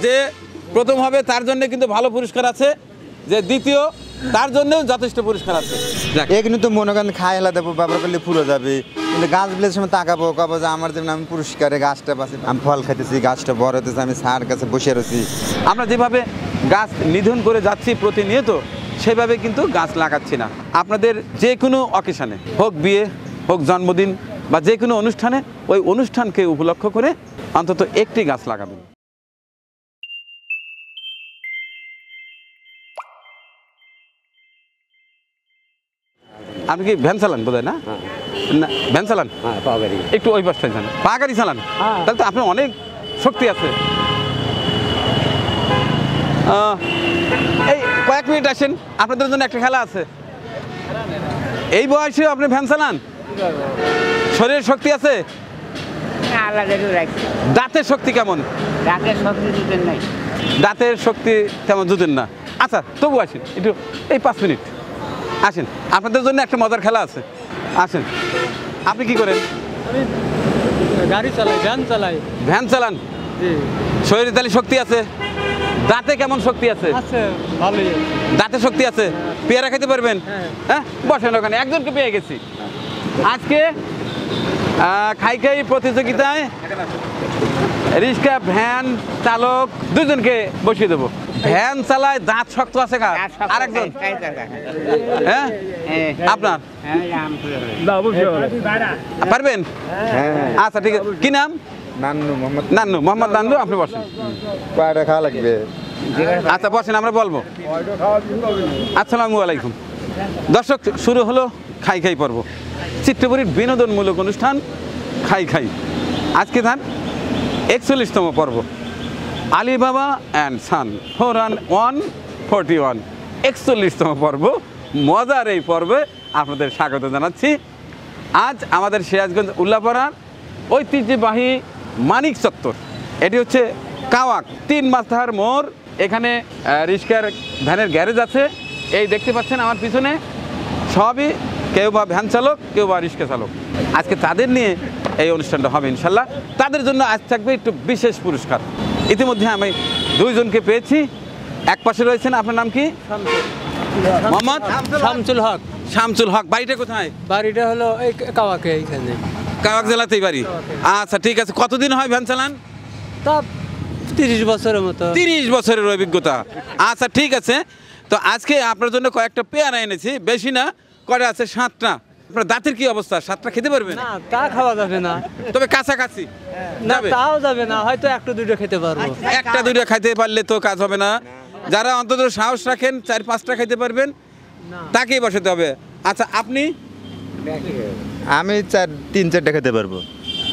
যে প্রথম হবে তার জন্য কিন্তু ভালো পুরস্কার আছে, যে দ্বিতীয় তার জন্যও যথেষ্ট পুরস্কার আছে। এখানে তো মনে করেন খাই হেলা দেবো ব্যবহার করলে পুরো যাবে, কিন্তু গাছ বিলের সময় তাকাবো কাবো যে আমার যেমন আমি পুরস্কারে গাছটা পাচ্ছি, আমি ফল খাইতেছি, গাছটা বড় হতেছে, আমি স্যার কাছে বসে রয়েছি। আমরা যেভাবে গাছ নিধন করে যাচ্ছি প্রতিনিয়ত, সেভাবে কিন্তু গাছ লাগাচ্ছি না। আপনাদের যে কোনো অকেশনে হোক, বিয়ে হোক, জন্মদিন বা যে কোনো অনুষ্ঠানে, ওই অনুষ্ঠানকে উপলক্ষ করে অন্তত একটি গাছ লাগাবেন। আপনি কি ভ্যান চালান বোধ হয়? না না, ভ্যান চালান, একটু ওই পাশটায় চালান, পা গাড়ি চালান, তাহলে তো আপনার অনেক শক্তি আছে। এই কয়েক মিনিট আসেন, আপনাদের জন্য একটা খেলা আছে। এই বয়সে আপনি ভ্যান চালান, শরীরের শক্তি আছে? দাঁতের শক্তি কেমন? দাঁতের শক্তি তেমন জুতেন না। আচ্ছা, তবু আসেন একটু, এই 5 মিনিট আসেন, আপনাদের জন্য একটা মজার খেলা আছে। আসেন। আপনি কি করেন? গাড়ি চালাই, ভ্যান চালাই। ভ্যান চালান, শরীরে তাহলে শক্তি আছে? দাঁতে কেমন শক্তি আছে? ভালোই। দাঁতে শক্তি আছে? পেয়ারা খেতে পারবেন? হ্যাঁ, বসেন ওখানে, একজনকে পেয়ে গেছি। আজকে খাই খাই প্রতিযোগিতায় রিক্সা ভ্যান চালক দুজনকে বসিয়ে দেবো। ভ্যান চালায়, দাঁত শক্ত আছে কার? আরেকজন? হ্যাঁ, আপনার পারবেন? আচ্ছা ঠিক আছে, কি নাম? নান্নু, মোহাম্মদ নান্নু। আপনি বসেন, কয়টা খাওয়া লাগবে? আচ্ছা বসেন, আমরা বলবো। আসসালামু আলাইকুম। দর্শক, শুরু হলো খাই খাই পর্ব, চিত্রপুরীর বিনোদনমূলক অনুষ্ঠান খাই খাই। আজকে তার 41তম পর্ব, আলিবাবা অ্যান্ড সান 40141, 41তম পর্ব। মজার এই পর্বে আপনাদের স্বাগত জানাচ্ছি। আজ আমাদের সিরাজগঞ্জ উল্লাপাড়ার ঐতিহ্যবাহী মানিক চত্বর, এটি হচ্ছে কাওয়াক 3 মাথার মোড়। এখানে রিক্সার ভ্যানের গ্যারেজ আছে। এই দেখতে পাচ্ছেন আমার পিছনে, সবই কেউ বা ভ্যান চালক, কেউ বা রিক্সা চালক। আজকে তাদের নিয়ে এই অনুষ্ঠানটা হবে ইনশাল্লাহ। তাদের জন্য আজ থাকবে একটু বিশেষ পুরস্কার। ইতিমধ্যে আমি 2 জনকে পেয়েছি। এক পাশে রয়েছেন, আপনার নাম কি? মোহাম্মদ শামসুল হক। শামসুল হক। বাড়িটা কোথায়? বাড়িটা হলো এই কাওয়াকে, এইখানে কাওয়াক জেলাতেই বাড়ি। আচ্ছা ঠিক আছে, কতদিন হয় ভ্যান চালান? তা 30 বছরের মতো। 30 বছরের অভিজ্ঞতা। আচ্ছা ঠিক আছে, তো আজকে আপনার জন্য কয়েকটা পেয়ারা এনেছি, বেশি না, কয়টা আছে? 7টা। আপনার দাঁতের কি অবস্থা? 7টা খেতে পারবেন? না, তা খাওয়া যাবে না। তবে কাছাকাছি না, যাবে? তাও যাবে না, হয়তো 1-2টা খেতে পারবো। 1-2টা খাইতে পারলে তো কাজ হবে না। যারা অন্তত সাহস রাখেন 4-5টা খাইতে পারবেন, তাকেই বসাতে হবে। আচ্ছা, আপনি? আমি 3-4টা খেতে পারবো।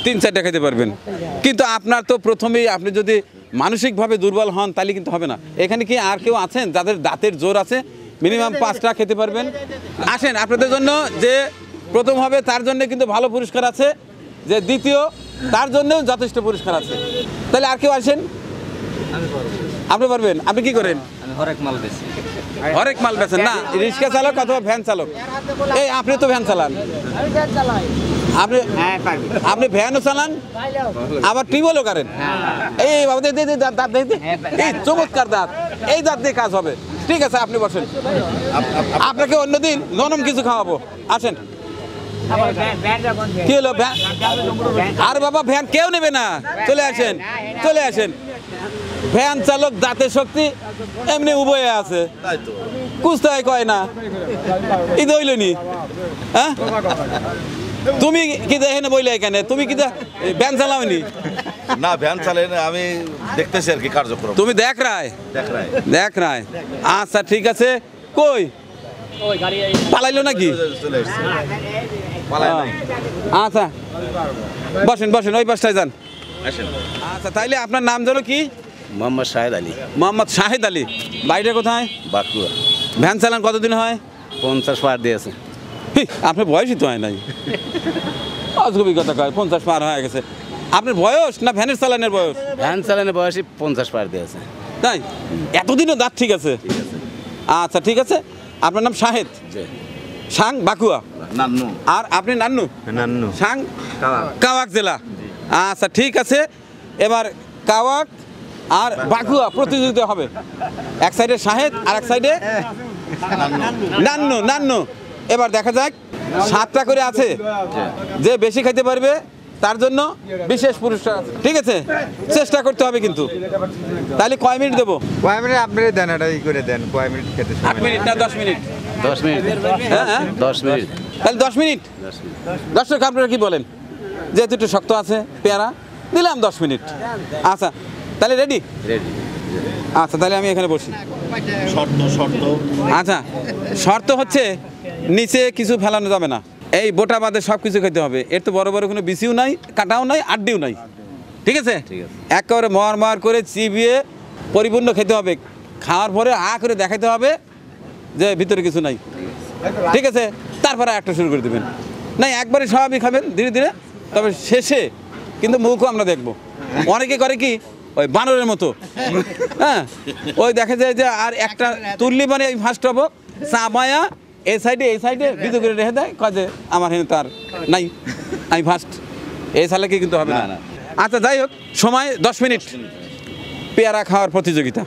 3-4টা খেতে পারবেন, কিন্তু আপনার তো প্রথমেই, আপনি যদি মানসিকভাবে দুর্বল হন তাহলে কিন্তু হবে না। এখানে কি আর কেউ আছেন যাদের দাঁতের জোর আছে, মিনিমাম 5টা খেতে পারবেন? আসেন, আপনাদের জন্য যে প্রথম হবে তার জন্য কিন্তু ভালো পুরস্কার আছে, যে দ্বিতীয় তার জন্যও যথেষ্ট পুরস্কার আছে। তাহলে আর কেউ আসেন? আপনি পারবেন? আপনি কি করেন? হরেক মাল বেশি। হরেক মাল বেচেন? না, রিক্সা চালক অথবা ভ্যান চালক? এই আপনি তো ভ্যান চালান, আপনি ভ্যানও চালান, আবার টিউবওয়েলও করেন। এই বাবা, দাঁত দেখতে, এই চমৎকার দাঁত, এই দাঁত দিয়ে কাজ হবে। ঠিক আছে, আপনি বসেন, আপনাকে অন্যদিন নরম কিছু খাওয়াবো। আসেন। কি হলো? আর বাবা, ভ্যান কেউ নেবে না, চলে আসেন, চলে আসেন। ভ্যান চালক, দাঁতের শক্তি এমনি উভয়ে আছে, কুস্তায় কয় না, ঈদ হইল নি? হ্যাঁ, তুমি কি দেখেন বইলে এখানে? তুমি কি ভ্যান চালাওনি? না, ভ্যান চালাই না, আমি দেখতেছি আর কি কার্যক্রম। তুমি দেখ রায়। আচ্ছা ঠিক আছে, কই পালাইলো নাকি? চলে এসছে। আচ্ছা বসেন, ওই পাশটায় যান। আচ্ছা, তাইলে আপনার নাম ধরো কি? মোহাম্মদ শাহেদ আলী। মোহাম্মদ শাহেদ আলী। বাড়িটা কোথায়? বাঁকুড়া। ভ্যান চালান কতদিন হয়? 50 পার দিয়েছে। আপনার বয়সই তো হয় নাই, অযোগ্যতা কয় 50 পার হয়ে গেছে। আপনার বয়স না ভ্যানের চালানের বয়স? ভ্যান চালানোর বয়সী 50 পার দিয়েছে। তাই? এতদিনও দাঁত ঠিক আছে? আচ্ছা ঠিক আছে, আপনার নাম শাহেদ, সাং বাকুয়া, নান্নু। আর আপনি নান্নু? নান্নু, সাং কাওয়াক জেলা। আচ্ছা ঠিক আছে, এবার কাওয়াক আর বাকুয়া প্রতিযোগিতা হবে, এক সাইডে শাহেদ আর এক সাইডে নান্নু নান্নু। এবার দেখা যাক, 7টা করে আছে, যে বেশি খাইতে পারবে তার জন্য বিশেষ পুরস্কার আছে। ঠিক আছে, চেষ্টা করতে হবে কিন্তু। তাহলে কয় মিনিট দেবো? কয় মিনিট আপনি দেন, এটা ই করে দেন, কয় মিনিট খেতে 8 মিনিট না 10 মিনিট? 10 মিনিট। হ্যাঁ হ্যাঁ 10 মিনিট। তাহলে 10 মিনিট। দর্শক আপনারা কি বলেন? যেহেতু একটু শক্ত আছে পেয়ারা, দিলাম 10 মিনিট। আচ্ছা তাহলে রেডি? রেডি। আচ্ছা তাহলে আমি এখানে বসি। শর্ত আচ্ছা, শর্ত হচ্ছে নিচে কিছু ফেলানো যাবে না, এই বোটা বাদে সব কিছু খেতে হবে। এর তো বড় বড় কোনো বিসিও নাই, কাটাও নাই, আড্ডিও নাই। ঠিক আছে, ঠিক আছে। একেবারে মার করে চিবিয়ে পরিপূর্ণ খেতে হবে। খাওয়ার পরে করে দেখাতে হবে যে ভিতরে কিছু নাই। ঠিক আছে, তারপরে একটা শুরু করে দেবেন। নাই একবারে স্বাভাবিক খাবেন ধীরে ধীরে, তবে শেষে কিন্তু মুখও আমরা দেখবো। অনেকে করে কি ওই বানরের মতো, হ্যাঁ, ওই দেখা যায় যে আর একটা তুললি মানে এই ফার্স্ট হবো চাপায়া এই সাইডে বিধু করে রেখে দেয়, কাজে আমার হেন তার নাই, আমি ফার্স্ট। এই সালে কি কিন্তু হবে না। না। আচ্ছা যাই হোক, সময় 10 মিনিট পেয়ারা খাওয়ার প্রতিযোগিতা।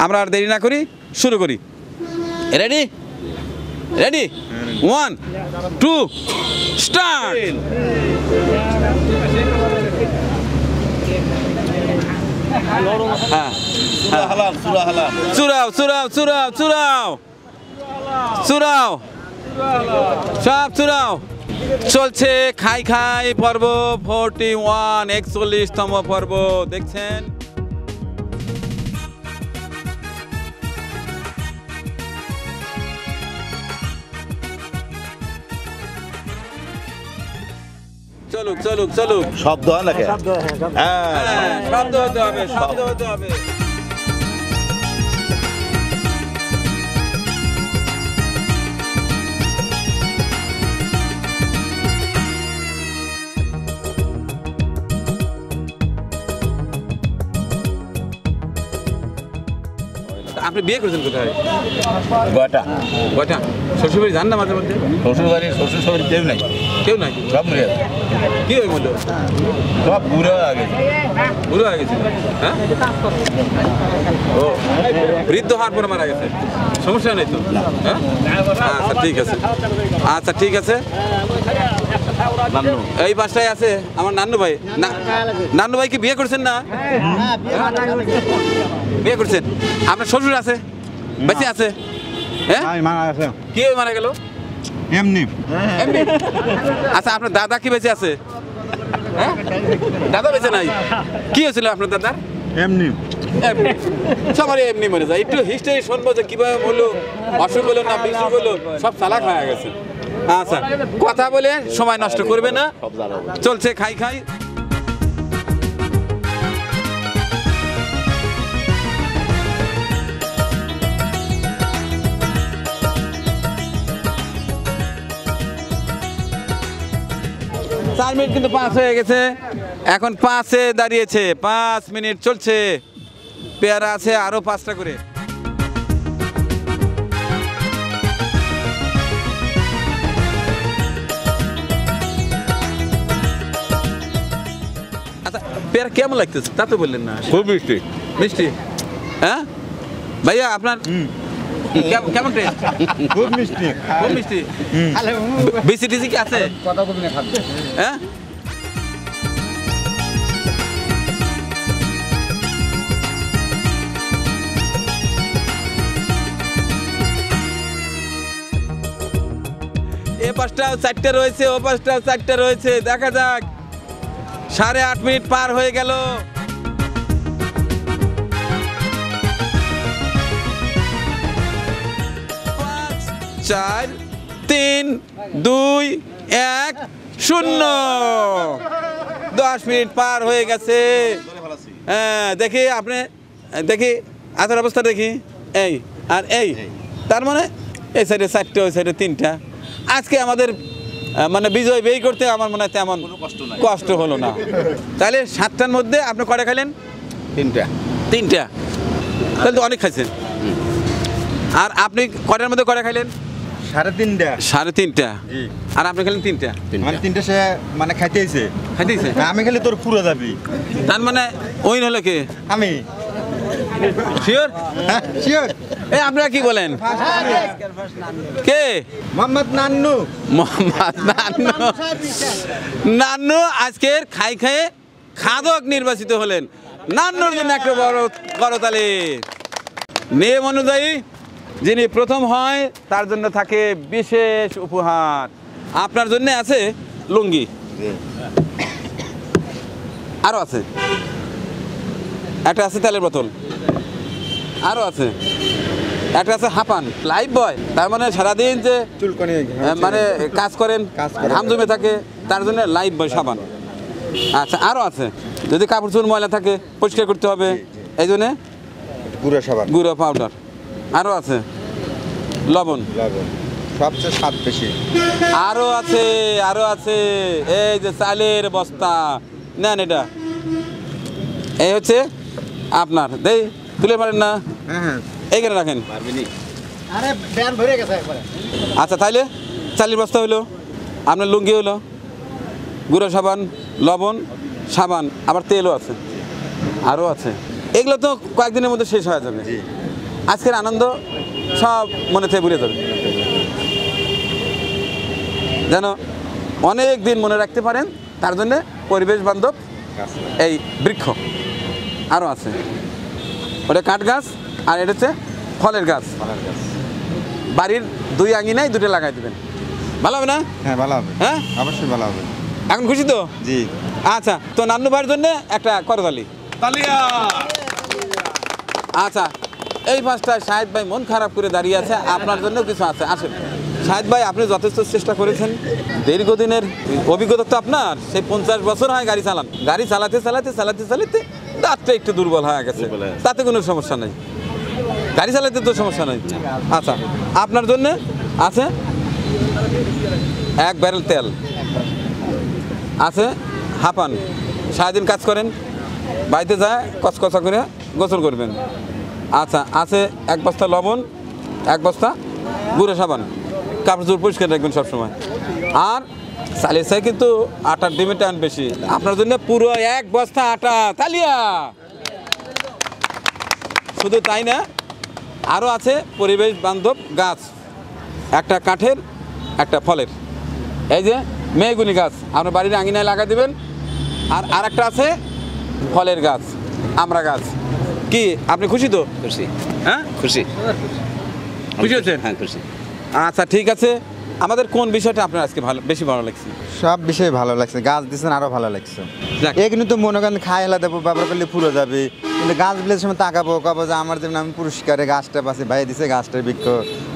আমরা আর দেরি না করি, শুরু করি। Ready ready 1 2 start. হ্যাঁ, চুরাও চুরাও চুরাও চুরাও চুরাও, সব চুরাও। চলছে খাই খাই পর্ব 41, 41তম পর্ব দেখছেন। চলুক চলুক চলুক, শব্দ হয় নাকি? হ্যাঁ, শব্দ হতে হবে, শব্দ হতে হবে। আপনি বিয়ে করেছেন কোথায়? গয়টা কয়টা? শ্বশুরবাড়ি যান না মাঝে মধ্যে? শ্বশুর বাড়ি শ্বশুর সবাই কেউ নাই, কেউ নাই? সব মরে গেছে, কি ওই মধ্যে সব বুড়ো হয়ে গেছে। বুড়ো হয়ে গেছে? হ্যাঁ, ও বৃদ্ধ হওয়ার পরে মারা গেছে, সমস্যা নেই তো? হ্যাঁ, আচ্ছা ঠিক আছে, আচ্ছা ঠিক আছে। এই বাসায় আছে আমার নান্নু ভাই। নান্নু ভাই কি বিয়ে করছেন না? বিয়ে করছেন? আপনার শ্বশুর আছে, বেঁচে আছে? হ্যাঁ, কি মারা গেল? এমনি এমনি? আচ্ছা আপনার দাদা কি বেঁচে আছে? হ্যাঁ, দাদা বেঁচে নাই? কি হয়েছিল আপনার দাদার? এমনি এমনি। সবারই এমনি মরে যায়। একটু হিস্ট্রি শুনবো যে কিভাবে হলো, অসুখ হলো না বিসুখ হলো, সব চালাক হয়ে গেছে। আচ্ছা, কথা বলে সময় নষ্ট করবে না, চলছে খাই খাই। চার মিনিট কিন্তু 5 হয়ে গেছে, এখন 5-এ দাঁড়িয়েছে। 5 মিনিট চলছে, পেয়ারা আছে আরো 5টা করে। আচ্ছা পেয়ারা কেমন লাগতেছে তা তো বললেন না? খুব মিষ্টি। মিষ্টি? হ্যাঁ ভাইয়া, আপনার কেমন টেস্ট? খুব মিষ্টি। খুব মিষ্টি। বিসি টিসি কি আছে? হ্যাঁ, এ পাশটা 4টে রয়েছে, ও পাশটা 4টে রয়েছে। দেখা যাক, 8.5 মিনিট পার হয়ে গেল। পাঁচ, 4 3 2 1 0। 10 মিনিট পার হয়ে গেছে। হ্যাঁ দেখি আপনি, দেখি আসার অবস্থা দেখি, এই আর এই, তার মানে এই সাইডে 4টে, ওই সাইডে 3টা। আজকে আমাদের মানে বিজয় বেই করতে আমার মনে হয় তেমন কষ্ট হলো না। তাহলে 7টার মধ্যে আপনি কয়টা খাইলেন? 3টা। 3টা, তাহলে তো অনেক খাইছেন। আর আপনি কয়টার মধ্যে কয়টা খাইলেন? 3.5টা। 3.5টা। জি। আর আপনি খেলেন 3টা? মানে 3টা সে মানে খাইতেইছে। খাইতেছে? আমি খেলে তোর পুরো যাবি। তার মানে ওই হলো কে? আমি শিওর? শিওর এই আপনারা কি বলেন? কে? মোহাম্মদ নান্নু। মোহাম্মদ নান্নু। নান্নু আজকের খাই খায়ে খাদক নির্বাচিত হলেন। নান্নুর জন্য একটা বড় করতালি। নিয়ম অনুযায়ী যিনি প্রথম হয় তার জন্য থাকে বিশেষ উপহার। আপনার জন্য আছে লুঙ্গি, আরো আছে একটা আছে তেলের বোতল, আরো আছে একটা আছে হাঁপান লাইফ বয়। তার মানে সারাদিন যে চুলকনি মানে কাজ করেন, কাজ করেন। ঘাম জমে থাকে, তার জন্য লাইফ বয় সাবান। আচ্ছা, আরো আছে যদি কাপড় চুল ময়লা থাকে পরিষ্কার করতে হবে, এই জন্যে গুঁড়ো সাবান, গুঁড়ো পাউডার। আরো আছে লবণ, লবণ, সবচেয়ে স্বাদ বেশি। আরো আছে, আরো আছে এই যে চালের বস্তা নেন, এটা এই হচ্ছে আপনার। দেই তুলে পারেন না, হ্যাঁ হ্যাঁ এইখানে রাখেন। আরে ব্যান ভরে গেছে একবারে। আচ্ছা, তাইলে চালের বস্তা হইলো, আপনার লুঙ্গি হইলো, গুঁড়ো সাবান, লবণ, সাবান, আবার তেলও আছে, আরও আছে। এগুলো তো কয়েকদিনের মধ্যে শেষ হয়ে যাবে। আজকের আনন্দ সব মনে থেকে ভুলে যাবে, যেন অনেক দিন মনে রাখতে পারেন। তার জন্যে পরিবেশ বান্ধব এই বৃক্ষ আরও আছে। ওটা কাঠ গাছ আর এটা হচ্ছে ফলের গাছ। বাড়ির দুই আঙিনায় দুটো লাগাই দেবেন, ভালো হবে না? হ্যাঁ ভালো হবে, হ্যাঁ অবশ্যই ভালো হবে। এখন খুশি তো? জি। আচ্ছা, তো নান্নু ভাইয়ের জন্য একটা করতালি। আচ্ছা, এই পাঁচটায় শাহেদ ভাই মন খারাপ করে দাঁড়িয়ে আছে, আপনার জন্য কিছু আছে। আসেন শাহেদ ভাই, আপনি যথেষ্ট চেষ্টা করেছেন, দীর্ঘদিনের অভিজ্ঞতা তো আপনার, সেই 50 বছর হয় গাড়ি চালান। গাড়ি চালাতে চালাতে চালাতে চালাতে দাঁতটা একটু দুর্বল হয়ে গেছে, তাতে কোনো সমস্যা নেই, গাড়ি চালাতে তো সমস্যা নেই। আচ্ছা, আপনার জন্য আছে 1 ব্যারেল তেল, আছে হাঁপান, সারাদিন কাজ করেন, বাড়িতে যায় কচকচা করে গোসল করবেন। আচ্ছা, আছে 1 বস্তা লবণ, 1 বস্তা গুঁড়ো সাবান, কাপড় চোপড় পরিষ্কার রাখবেন সবসময়। আর চালের চাই কিন্তু আটার ডিমের টান বেশি, আপনার জন্য পুরো 1 বস্তা আটা। তালিয়া। শুধু তাই না, আরও আছে পরিবেশ বান্ধব গাছ, একটা কাঠের একটা ফলের, এই যে মেহগুনি গাছ আপনার বাড়ির আঙিনায় লাগা দেবেন। আর আরেকটা আছে ফলের গাছ, আমড়া গাছ। কি আপনি খুশি তো? খুশি, হ্যাঁ খুশি, খুশি হচ্ছেন? হ্যাঁ খুশি। আচ্ছা, ঠিক আছে। আমাদের কোন বিষয়টা আপনার আজকে বেশি ভালো লাগছে? সব বিষয়ে ভালো লাগছে, গাছ দিচ্ছেন আরো ভালো লাগছে। যাক। এগুলো তো মনে করেন খাই হেলা দেবো, ব্যবহার করলে পুরো যাবে, কিন্তু গাছগুলোর সময় তাকাবো, কবো যে আমার যেমন আমি পুরস্কারে গাছটা পাচ্ছি, ভাই দিছে গাছটার বৃক্ষ,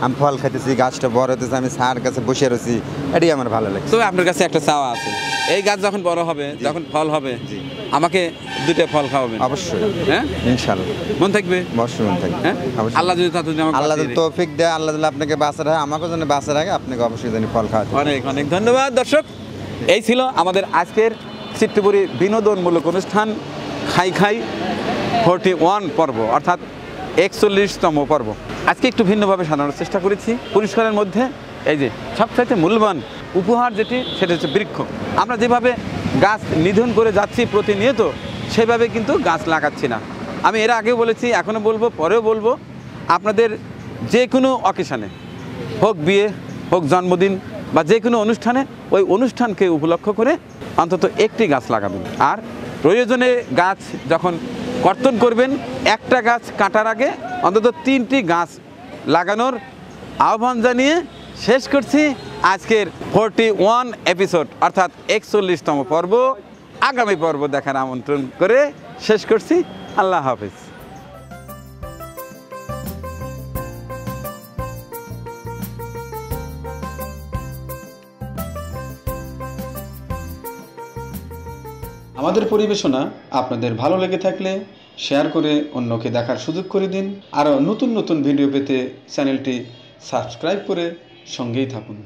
আমি ফল খাইতেছি, গাছটা বড় হতেছে, আমি স্যার কাছে বসে রয়েছি, এটাই আমার ভালো লাগছে। তবে আপনার কাছে একটা চাওয়া আছে, এই গাছ যখন বড় হবে, যখন ফল হবে, আমাকে 2টা ফল খাওয়াবেন। অবশ্যই, হ্যাঁ ইনশাল্লাহ মন থাকবে? অবশ্যই মন থাকবে। হ্যাঁ, অবশ্যই। আল্লাহ যদি তাতে আমাকে আল্লাহ বাঁচিয়ে যদি রাখে। তৌফিক দেয়, আল্লাহ যদি আপনাকে বাঁচা রাখে, আমাকেও যেন বাঁচা রাখে, আপনাকে অবশ্যই জানি ফল খাওয়াতে। অনেক অনেক ধন্যবাদ। দর্শক, এই ছিল আমাদের আজকের চিত্তপুরী বিনোদনমূলক অনুষ্ঠান খাই খাই 41 পর্ব, অর্থাৎ 41তম পর্ব। আজকে একটু ভিন্নভাবে সাজানোর চেষ্টা করেছি। পুরস্কারের মধ্যে এই যে সবচাইতে মূল্যবান উপহার যেটি, সেটা হচ্ছে বৃক্ষ। আমরা যেভাবে গাছ নিধন করে যাচ্ছি প্রতিনিয়ত, সেভাবে কিন্তু গাছ লাগাচ্ছি না। আমি এর আগেও বলেছি, এখনও বলবো, পরেও বলবো, আপনাদের যে কোনো অকেশানে, হোক বিয়ে, হোক জন্মদিন, বা যে কোনো অনুষ্ঠানে, ওই অনুষ্ঠানকে উপলক্ষ করে অন্তত একটি গাছ লাগাবেন। আর প্রয়োজনে গাছ যখন কর্তন করবেন, একটা গাছ কাটার আগে অন্তত 3টি গাছ লাগানোর আহ্বান জানিয়ে শেষ করছি আজকের 41 এপিসোড, অর্থাৎ 41তম পর্ব। আগামী পর্ব দেখার আমন্ত্রণ করে শেষ করছি। আল্লাহ হাফেজ। আমাদের পরিবেশনা আপনাদের ভালো লেগে থাকলে শেয়ার করে অন্যকে দেখার সুযোগ করে দিন। আরও নতুন নতুন ভিডিও পেতে চ্যানেলটি সাবস্ক্রাইব করে সঙ্গেই থাকুন।